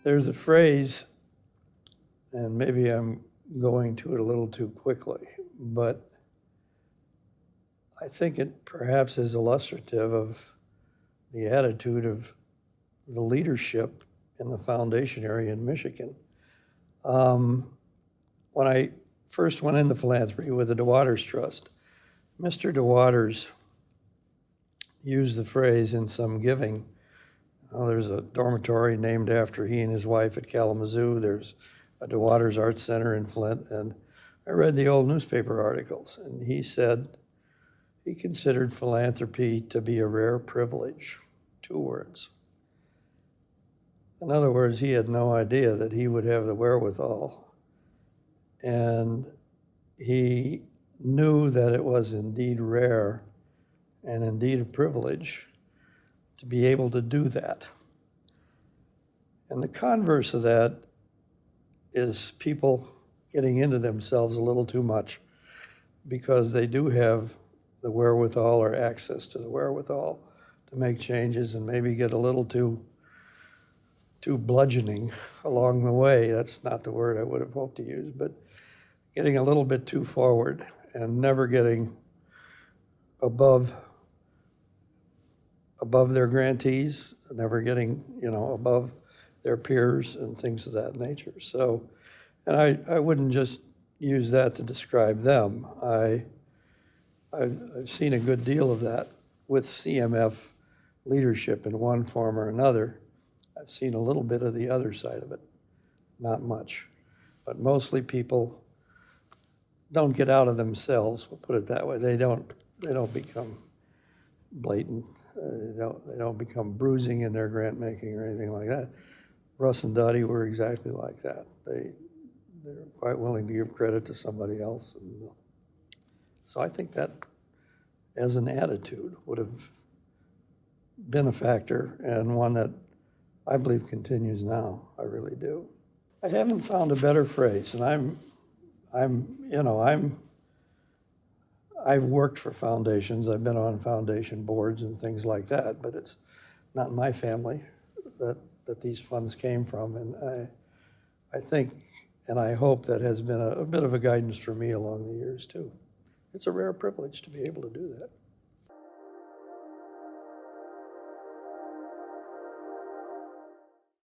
There's a phrase, and maybe I'm going to it a little too quickly, but I think it perhaps is illustrative of the attitude of the leadership in the foundation area in Michigan. When I first went into philanthropy with the DeWaters Trust, Mr. DeWaters used the phrase in some giving. There's a dormitory named after he and his wife at Kalamazoo. There's a DeWaters Art Center in Flint. And I read the old newspaper articles, and he said he considered philanthropy to be a rare privilege. 2 words. In other words, he had no idea that he would have the wherewithal. And he knew that it was indeed rare and indeed a privilege to be able to do that. And the converse of that is people getting into themselves a little too much because they do have the wherewithal or access to the wherewithal to make changes and maybe get a little too bludgeoning along the way. That's not the word I would have hoped to use, but getting a little bit too forward and never getting above their grantees, never getting, above their peers and things of that nature. So, and I wouldn't just use that to describe them. I've seen a good deal of that with CMF leadership in one form or another. I've seen a little bit of the other side of it, not much. But mostly people don't get out of themselves, we'll put it that way. They don't become blatant. They don't become bruising in their grant making or anything like that. Russ and Dottie were exactly like that. They're quite willing to give credit to somebody else. And so I think that as an attitude would have been a factor, and one that I believe continues now. I really do. I haven't found a better phrase, and I've worked for foundations. I've been on foundation boards and things like that, but it's not my family that these funds came from. And I think, and I hope that has been a bit of a guidance for me along the years too. It's a rare privilege to be able to do that.